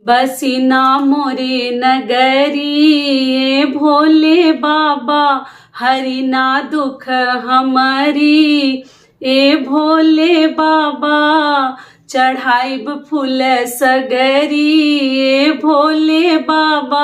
बसी ना मोरे नगरी भोले बाबा, हरि ना दुख हमारी ए भोले बाबा, चढ़ाइब फूल सगरी ए भोले बाबा।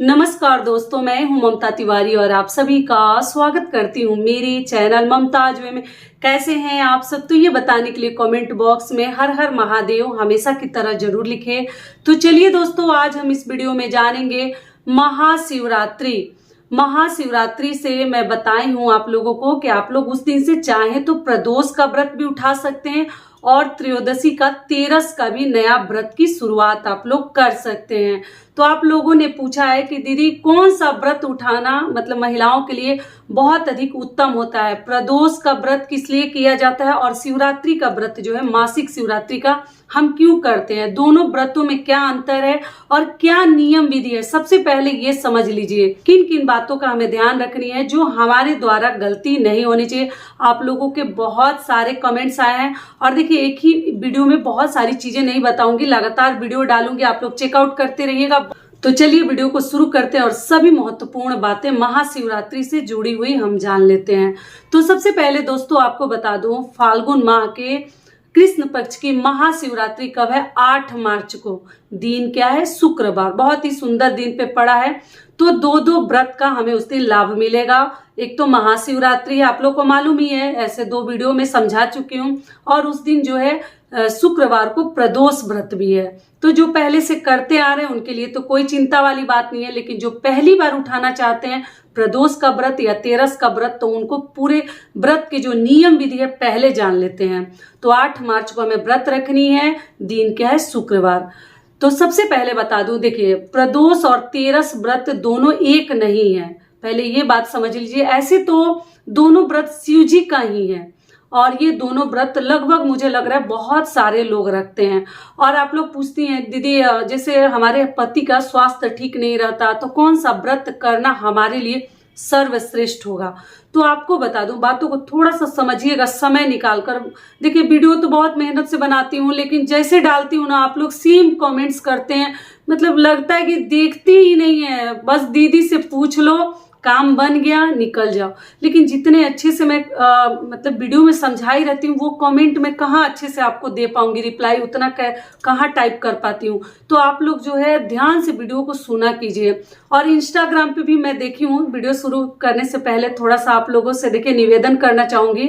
नमस्कार दोस्तों, मैं हूं ममता तिवारी और आप सभी का स्वागत करती हूं मेरे चैनल ममताज वे में। कैसे हैं आप सब? तो ये बताने के लिए कमेंट बॉक्स में हर हर महादेव हमेशा की तरह जरूर लिखें। तो चलिए दोस्तों, आज हम इस वीडियो में जानेंगे महाशिवरात्रि। महाशिवरात्रि से मैं बताई हूं आप लोगों को कि आप लोग उस दिन से चाहें तो प्रदोष का व्रत भी उठा सकते हैं और त्रयोदशी का, तेरस का भी नया व्रत की शुरुआत आप लोग कर सकते हैं। तो आप लोगों ने पूछा है कि दीदी कौन सा व्रत उठाना मतलब महिलाओं के लिए बहुत अधिक उत्तम होता है, प्रदोष का व्रत किस लिए किया जाता है और शिवरात्रि का व्रत जो है मासिक शिवरात्रि का हम क्यों करते हैं, दोनों व्रतों में क्या अंतर है और क्या नियम विधि है। सबसे पहले ये समझ लीजिए किन किन बातों का हमें ध्यान रखनी है जो हमारे द्वारा गलती नहीं होनी चाहिए। आप लोगों के बहुत सारे कमेंट्स आए हैं और देखिए एक ही वीडियो में बहुत सारी चीजें नहीं बताऊंगी, लगातार वीडियो डालूंगी, आप लोग चेकआउट करते रहिएगा। तो चलिए वीडियो को शुरू करते हैं और सभी महत्वपूर्ण बातें महाशिवरात्रि से जुड़ी हुई हम जान लेते हैं। तो सबसे पहले दोस्तों आपको बता दूं, फाल्गुन माह के कृष्ण पक्ष की महाशिवरात्रि कब है? 8 मार्च को। दिन क्या है? शुक्रवार। बहुत ही सुंदर दिन पे पड़ा है। तो दो व्रत का हमें उस दिन लाभ मिलेगा। एक तो महाशिवरात्रि है, आप लोग को मालूम ही है, ऐसे 2 वीडियो में समझा चुकी हूँ, और उस दिन जो है शुक्रवार को प्रदोष व्रत भी है। तो जो पहले से करते आ रहे हैं उनके लिए तो कोई चिंता वाली बात नहीं है, लेकिन जो पहली बार उठाना चाहते हैं प्रदोष का व्रत या तेरस का व्रत, तो उनको पूरे व्रत के जो नियम विधि है पहले जान लेते हैं। तो 8 मार्च को हमें व्रत रखनी है, दिन क्या है? शुक्रवार। तो सबसे पहले बता दूं, देखिए प्रदोष और तेरस व्रत दोनों एक नहीं है, पहले ये बात समझ लीजिए। ऐसे तो दोनों व्रत शिव जी का ही है और ये दोनों व्रत लगभग मुझे लग रहा है बहुत सारे लोग रखते हैं। और आप लोग पूछती हैं दीदी जैसे हमारे पति का स्वास्थ्य ठीक नहीं रहता तो कौन सा व्रत करना हमारे लिए सर्वश्रेष्ठ होगा। तो आपको बता दूं, बातों को थोड़ा सा समझिएगा समय निकाल कर। देखिए वीडियो तो बहुत मेहनत से बनाती हूँ, लेकिन जैसे डालती हूँ ना आप लोग सेम कमेंट्स करते हैं, मतलब लगता है कि देखती ही नहीं है, बस दीदी से पूछ लो, काम बन गया, निकल जाओ। लेकिन जितने अच्छे से मैं मतलब वीडियो में समझाई रहती हूँ वो कमेंट में कहाँ अच्छे से आपको दे पाऊंगी रिप्लाई, उतना कहाँ टाइप कर पाती हूँ। तो आप लोग जो है ध्यान से वीडियो को सुना कीजिए। और इंस्टाग्राम पे भी मैं देखी हूँ, वीडियो शुरू करने से पहले थोड़ा सा आप लोगों से देखिए निवेदन करना चाहूंगी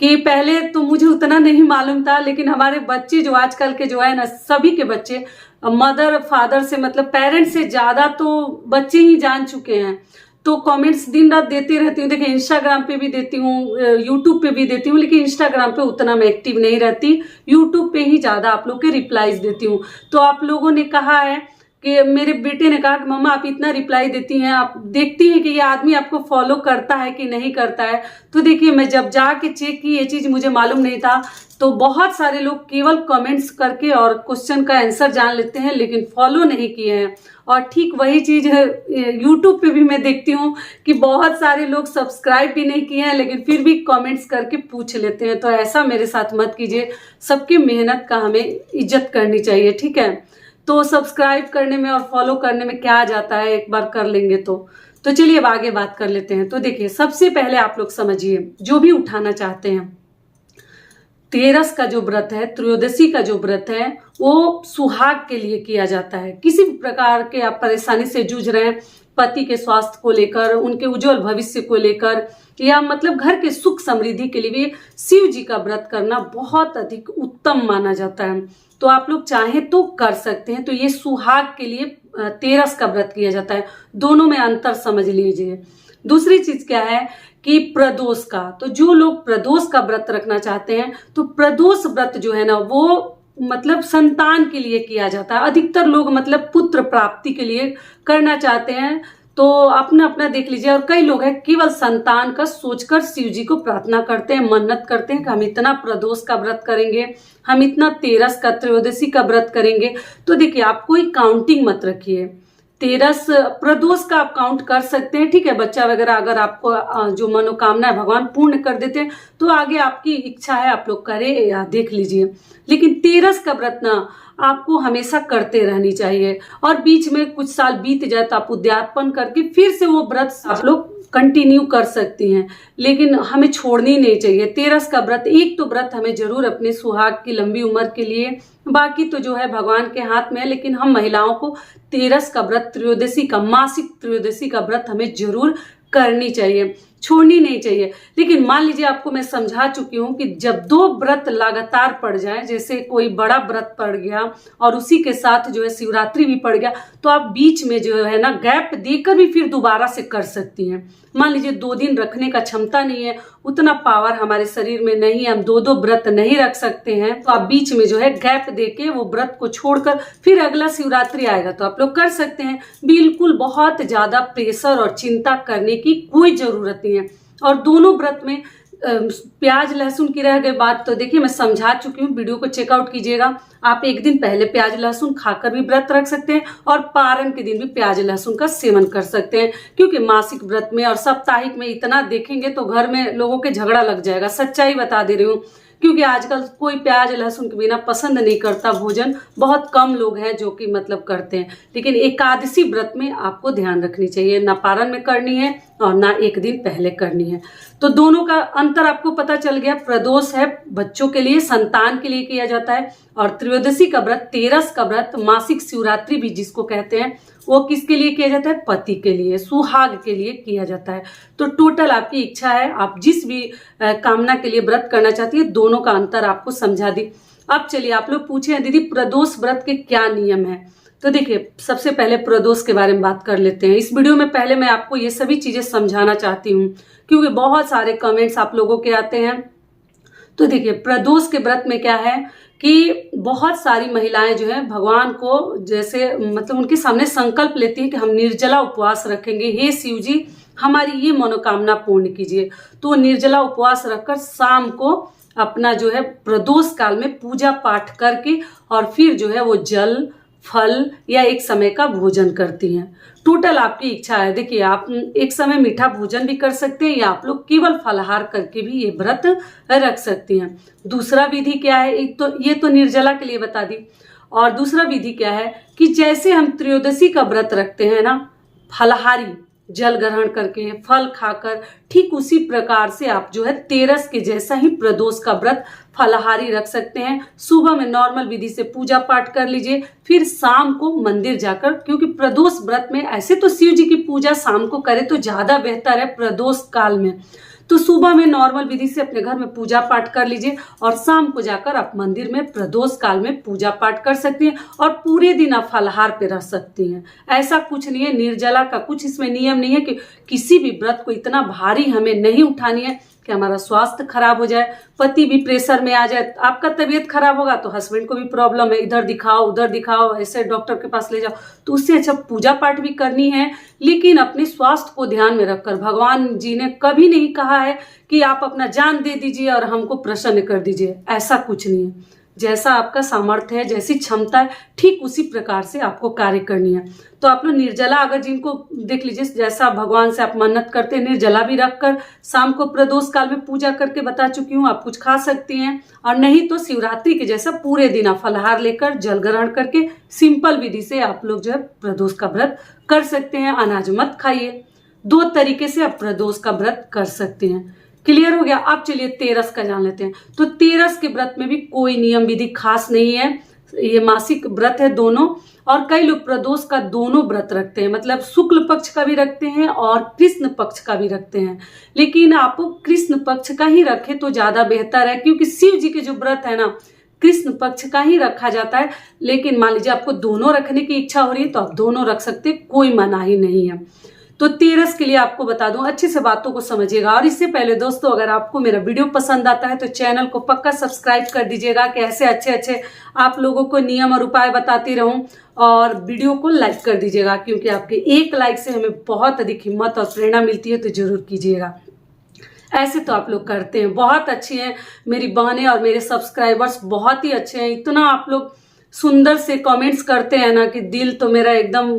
कि पहले तो मुझे उतना नहीं मालूम था, लेकिन हमारे बच्चे जो आजकल के जो है ना, सभी के बच्चे मदर फादर से मतलब पेरेंट्स से ज्यादा तो बच्चे ही जान चुके हैं। तो कमेंट्स दिन रात देती रहती हूँ। देखिए इंस्टाग्राम पे भी देती हूँ, यूट्यूब पे भी देती हूँ, लेकिन इंस्टाग्राम पे उतना मैं एक्टिव नहीं रहती, यूट्यूब पे ही ज्यादा आप लोग के रिप्लाईज देती हूँ। तो आप लोगों ने कहा है कि मेरे बेटे ने कहा कि मम्मा आप इतना रिप्लाई देती हैं, आप देखती हैं कि ये आदमी आपको फॉलो करता है कि नहीं करता है। तो देखिए मैं जब जाके चेक की, ये चीज मुझे मालूम नहीं था, तो बहुत सारे लोग केवल कमेंट्स करके और क्वेश्चन का आंसर जान लेते हैं लेकिन फॉलो नहीं किए हैं। और ठीक वही चीज है यूट्यूब पे भी मैं देखती हूँ कि बहुत सारे लोग सब्सक्राइब भी नहीं किए हैं लेकिन फिर भी कमेंट्स करके पूछ लेते हैं। तो ऐसा मेरे साथ मत कीजिए, सबकी मेहनत का हमें इज्जत करनी चाहिए, ठीक है। तो सब्सक्राइब करने में और फॉलो करने में क्या आ जाता है, एक बार कर लेंगे तो चलिए अब आगे बात कर लेते हैं। तो देखिए सबसे पहले आप लोग समझिए, जो भी उठाना चाहते हैं, तेरस का जो व्रत है, त्रयोदशी का जो व्रत है, वो सुहाग के लिए किया जाता है। किसी भी प्रकार के आप परेशानी से जूझ रहे हैं, पति के स्वास्थ्य को लेकर, उनके उज्जवल भविष्य को लेकर, या मतलब घर के सुख समृद्धि के लिए भी शिव जी का व्रत करना बहुत अधिक उत्तम माना जाता है। तो आप लोग चाहें तो कर सकते हैं। तो ये सुहाग के लिए तेरस का व्रत किया जाता है, दोनों में अंतर समझ लीजिए। दूसरी चीज क्या है कि प्रदोष का, तो जो लोग प्रदोष का व्रत रखना चाहते हैं तो प्रदोष व्रत जो है ना वो मतलब संतान के लिए किया जाता है। अधिकतर लोग मतलब पुत्र प्राप्ति के लिए करना चाहते हैं, तो अपना अपना देख लीजिए। और कई लोग हैं केवल संतान का सोचकर शिव जी को प्रार्थना करते हैं, मन्नत करते हैं कि हम इतना प्रदोष का व्रत करेंगे, हम इतना तेरस का, त्रयोदशी का व्रत करेंगे। तो देखिए आप कोई काउंटिंग मत रखिए, तेरस प्रदोष का आप काउंट कर सकते हैं, ठीक है। बच्चा वगैरह अगर आपको जो मनोकामना है भगवान पूर्ण कर देते हैं तो आगे आपकी इच्छा है, आप लोग करें या देख लीजिए। लेकिन तेरस का व्रत ना आपको हमेशा करते रहनी चाहिए। और बीच में कुछ साल बीत जाए तो आप उद्यापन करके फिर से वो व्रत आप लोग कंटिन्यू कर सकती हैं, लेकिन हमें छोड़नी नहीं चाहिए। तेरस का व्रत, एक तो व्रत हमें जरूर अपने सुहाग की लंबी उम्र के लिए, बाकी तो जो है भगवान के हाथ में है, लेकिन हम महिलाओं को तेरस का व्रत, त्रयोदशी का, मासिक त्रयोदशी का व्रत हमें जरूर करनी चाहिए, छोड़नी नहीं चाहिए। लेकिन मान लीजिए आपको मैं समझा चुकी हूँ कि जब 2 व्रत लगातार पड़ जाए, जैसे कोई बड़ा व्रत पड़ गया और उसी के साथ जो है शिवरात्रि भी पड़ गया, तो आप बीच में जो है ना गैप देकर भी फिर दोबारा से कर सकती हैं। मान लीजिए 2 दिन रखने का क्षमता नहीं है, उतना पावर हमारे शरीर में नहीं है, हम 2 व्रत नहीं रख सकते हैं, तो आप बीच में जो है गैप देके वो व्रत को छोड़कर फिर अगला शिवरात्रि आएगा तो आप लोग कर सकते हैं। बिल्कुल बहुत ज्यादा प्रेशर और चिंता करने की कोई जरूरत नहीं है। और दोनों व्रत में प्याज लहसुन की रह गई बात, तो देखिए मैं समझा चुकी हूँ, वीडियो को चेकआउट कीजिएगा। आप एक दिन पहले प्याज लहसुन खाकर भी व्रत रख सकते हैं और पारण के दिन भी प्याज लहसुन का सेवन कर सकते हैं, क्योंकि मासिक व्रत में और साप्ताहिक में इतना देखेंगे तो घर में लोगों के झगड़ा लग जाएगा। सच्चाई बता दे रही हूँ, क्योंकि आजकल कोई प्याज लहसुन के बिना पसंद नहीं करता भोजन, बहुत कम लोग हैं जो कि मतलब करते हैं। लेकिन एकादशी व्रत में आपको ध्यान रखनी चाहिए, ना पारण में करनी है और ना एक दिन पहले करनी है। तो दोनों का अंतर आपको पता चल गया। प्रदोष है बच्चों के लिए, संतान के लिए किया जाता है, और त्रयोदशी का व्रत, तेरस का व्रत, मासिक शिवरात्रि भी जिसको कहते हैं, वो किसके लिए किया जाता है? पति के लिए, सुहाग के लिए किया जाता है। तो टोटल आपकी इच्छा है, आप जिस भी कामना के लिए व्रत करना चाहती है, दोनों का अंतर आपको समझा दी। अब चलिए, आप लोग पूछे दीदी प्रदोष व्रत के क्या नियम है, तो देखिए सबसे पहले प्रदोष के बारे में बात कर लेते हैं। इस वीडियो में पहले मैं आपको ये सभी चीजें समझाना चाहती हूँ, क्योंकि बहुत सारे कमेंट्स आप लोगों के आते हैं। तो देखिए प्रदोष के व्रत में क्या है कि बहुत सारी महिलाएं जो है भगवान को जैसे मतलब उनके सामने संकल्प लेती है कि हम निर्जला उपवास रखेंगे, हे शिव जी हमारी ये मनोकामना पूर्ण कीजिए। तो निर्जला उपवास रखकर शाम को अपना जो है प्रदोष काल में पूजा पाठ करके और फिर जो है वो जल, फल या एक समय का भोजन करती हैं। टोटल आपकी इच्छा है। देखिए आप एक समय मीठा भोजन भी कर सकते हैं, या आप लोग केवल फलाहार करके भी ये व्रत रख सकती हैं। दूसरा विधि क्या है, एक तो ये तो निर्जला के लिए बता दी, और दूसरा विधि क्या है कि जैसे हम त्रयोदशी का व्रत रखते हैं ना, फलाहारी जल ग्रहण करके, फल खाकर, ठीक उसी प्रकार से आप जो है तेरस के जैसा ही प्रदोष का व्रत फलाहारी रख सकते हैं। सुबह में नॉर्मल विधि से पूजा पाठ कर लीजिए, फिर शाम को मंदिर जाकर, क्योंकि प्रदोष व्रत में ऐसे तो शिव जी की पूजा शाम को करे तो ज्यादा बेहतर है प्रदोष काल में, तो सुबह में नॉर्मल विधि से अपने घर में पूजा पाठ कर लीजिए और शाम को जाकर आप मंदिर में प्रदोष काल में पूजा पाठ कर सकती हैं, और पूरे दिन आप फलाहार पे रह सकती हैं। ऐसा कुछ नहीं है, निर्जला का कुछ इसमें नियम नहीं है कि किसी भी व्रत को इतना भारी हमें नहीं उठानी है कि हमारा स्वास्थ्य खराब हो जाए, पति भी प्रेशर में आ जाए, आपका तबीयत खराब होगा तो हस्बैंड को भी प्रॉब्लम है, इधर दिखाओ उधर दिखाओ, ऐसे डॉक्टर के पास ले जाओ। तो उससे अच्छा पूजा पाठ भी करनी है, लेकिन अपने स्वास्थ्य को ध्यान में रखकर। भगवान जी ने कभी नहीं कहा है कि आप अपना जान दे दीजिए और हमको प्रसन्न कर दीजिए, ऐसा कुछ नहीं है। जैसा आपका सामर्थ्य है, जैसी क्षमता है, ठीक उसी प्रकार से आपको कार्य करनी है। तो आप लोग निर्जला, अगर जिनको देख लीजिए जैसा भगवान से आप मन्नत करते हैं, निर्जला भी रखकर शाम को प्रदोष काल में पूजा करके बता चुकी हूँ, आप कुछ खा सकती हैं। और नहीं तो शिवरात्रि के जैसा पूरे दिन आप फलाहार लेकर जल ग्रहण करके सिंपल विधि से आप लोग जो है प्रदोष का व्रत कर सकते हैं। अनाज मत खाइए। 2 तरीके से आप प्रदोष का व्रत कर सकते हैं। क्लियर हो गया। अब चलिए तेरस का जान लेते हैं। तो तेरस के व्रत में भी कोई नियम विधि खास नहीं है, ये मासिक व्रत है दोनों। और कई लोग प्रदोष का दोनों व्रत रखते हैं, मतलब शुक्ल पक्ष का भी रखते हैं और कृष्ण पक्ष का भी रखते हैं। लेकिन आप कृष्ण पक्ष का ही रखें तो ज्यादा बेहतर है, क्योंकि शिव जी के जो व्रत है ना, कृष्ण पक्ष का ही रखा जाता है। लेकिन मान लीजिए आपको दोनों रखने की इच्छा हो रही है तो आप दोनों रख सकते, कोई मनाही नहीं है। तो तेरस के लिए आपको बता दूं, अच्छे से बातों को समझिएगा। और इससे पहले दोस्तों, अगर आपको मेरा वीडियो पसंद आता है तो चैनल को पक्का सब्सक्राइब कर दीजिएगा, कि ऐसे अच्छे आप लोगों को नियम और उपाय बताती रहूं। और वीडियो को लाइक कर दीजिएगा, क्योंकि आपके एक लाइक से हमें बहुत अधिक हिम्मत और प्रेरणा मिलती है, तो जरूर कीजिएगा। ऐसे तो आप लोग करते हैं, बहुत अच्छी हैं मेरी बहनें और मेरे सब्सक्राइबर्स, बहुत ही अच्छे हैं। इतना आप लोग सुंदर से कमेंट्स करते हैं ना कि दिल तो मेरा एकदम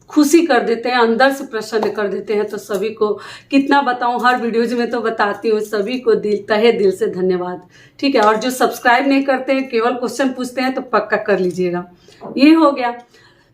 खुशी कर देते हैं, अंदर से प्रसन्न कर देते हैं। तो सभी को कितना बताऊं, हर वीडियोज में तो बताती हूँ, सभी को तहे दिल से धन्यवाद। ठीक है, और जो सब्सक्राइब नहीं करते हैं, केवल क्वेश्चन पूछते हैं, तो पक्का कर लीजिएगा। ये हो गया।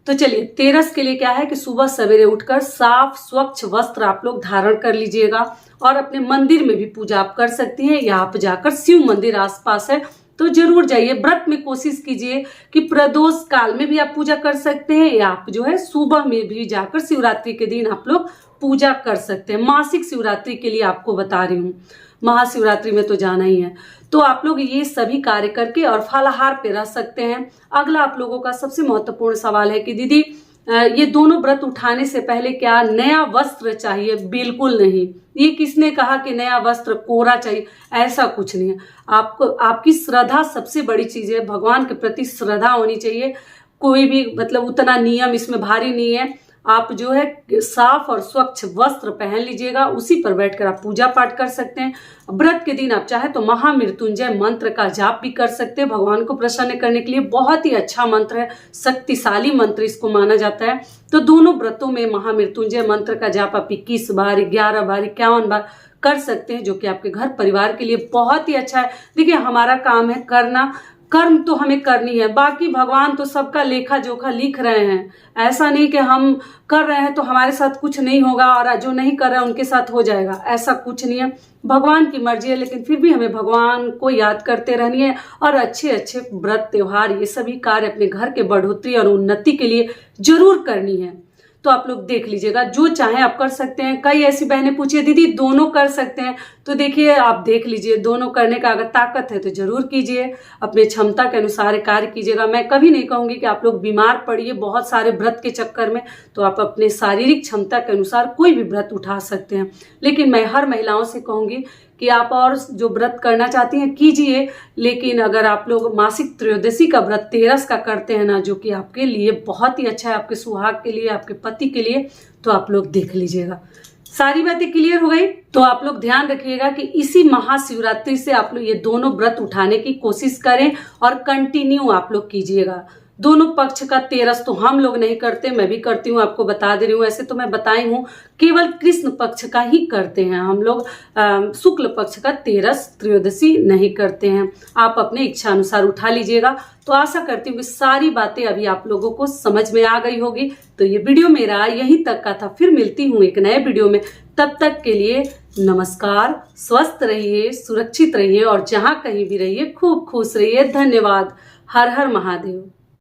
तो चलिए, तेरस के लिए क्या है कि सुबह सवेरे उठकर साफ स्वच्छ वस्त्र आप लोग धारण कर लीजिएगा और अपने मंदिर में भी पूजा आप कर सकती हैं, या आप जाकर शिव मंदिर आसपास है तो जरूर जाइए। व्रत में कोशिश कीजिए कि प्रदोष काल में भी आप पूजा कर सकते हैं, या आप जो है सुबह में भी जाकर शिवरात्रि के दिन आप लोग पूजा कर सकते हैं। मासिक शिवरात्रि के लिए आपको बता रही हूँ, महाशिवरात्रि में तो जाना ही है। तो आप लोग ये सभी कार्य करके और फलाहार पे रह सकते हैं। अगला आप लोगों का सबसे महत्वपूर्ण सवाल है कि दीदी ये दोनों व्रत उठाने से पहले क्या नया वस्त्र चाहिए? बिल्कुल नहीं। ये किसने कहा कि नया वस्त्र कोरा चाहिए? ऐसा कुछ नहीं है। आपको आपकी श्रद्धा सबसे बड़ी चीज है, भगवान के प्रति श्रद्धा होनी चाहिए। कोई भी मतलब उतना नियम इसमें भारी नहीं है। आप जो है साफ और स्वच्छ वस्त्र पहन लीजिएगा, उसी पर बैठकर आप पूजा पाठ कर सकते हैं। व्रत के दिन आप चाहे तो महामृत्युंजय मंत्र का जाप भी कर सकते हैं, भगवान को प्रसन्न करने के लिए। बहुत ही अच्छा मंत्र है, शक्तिशाली मंत्र इसको माना जाता है। तो दोनों व्रतों में महामृत्युंजय मंत्र का जाप आप 21 बार, 11 बार, 51 बार कर सकते हैं, जो कि आपके घर परिवार के लिए बहुत ही अच्छा है। देखिए, हमारा काम है करना, कर्म तो हमें करनी है, बाकी भगवान तो सबका लेखा जोखा लिख रहे हैं। ऐसा नहीं कि हम कर रहे हैं तो हमारे साथ कुछ नहीं होगा और जो नहीं कर रहे हैं उनके साथ हो जाएगा, ऐसा कुछ नहीं है। भगवान की मर्जी है, लेकिन फिर भी हमें भगवान को याद करते रहनी है और अच्छे अच्छे व्रत त्योहार ये सभी कार्य अपने घर के बढ़ोतरी और उन्नति के लिए जरूर करनी है। तो आप लोग देख लीजिएगा, जो चाहे आप कर सकते हैं। कई ऐसी बहनें पूछिए दीदी दोनों कर सकते हैं, तो देखिए आप देख लीजिए, दोनों करने का अगर ताकत है तो जरूर कीजिए, अपने क्षमता के अनुसार कार्य कीजिएगा। मैं कभी नहीं कहूंगी कि आप लोग बीमार पड़िए बहुत सारे व्रत के चक्कर में, तो आप अपने शारीरिक क्षमता के अनुसार कोई भी व्रत उठा सकते हैं। लेकिन मैं हर महिलाओं से कहूंगी कि आप और जो व्रत करना चाहती हैं कीजिए, लेकिन अगर आप लोग मासिक त्रयोदशी का व्रत 13 का करते हैं ना, जो कि आपके लिए बहुत ही अच्छा है, आपके सुहाग के लिए, आपके पति के लिए, तो आप लोग देख लीजिएगा। सारी बातें क्लियर हो गई। तो आप लोग ध्यान रखिएगा कि इसी महाशिवरात्रि से आप लोग ये दोनों व्रत उठाने की कोशिश करें और कंटिन्यू आप लोग कीजिएगा। दोनों पक्ष का 13 तो हम लोग नहीं करते, मैं भी करती हूँ, आपको बता दे रही हूँ। ऐसे तो मैं बताई हूँ, केवल कृष्ण पक्ष का ही करते हैं हम लोग, शुक्ल पक्ष का 13 त्रयोदशी नहीं करते हैं। आप अपने इच्छा अनुसार उठा लीजिएगा। तो आशा करती हूँ कि सारी बातें अभी आप लोगों को समझ में आ गई होगी। तो ये वीडियो मेरा यहीं तक का था, फिर मिलती हूँ एक नए वीडियो में। तब तक के लिए नमस्कार, स्वस्थ रहिए, सुरक्षित रहिए और जहाँ कहीं भी रहिए खूब खुश रहिए। धन्यवाद। हर हर महादेव।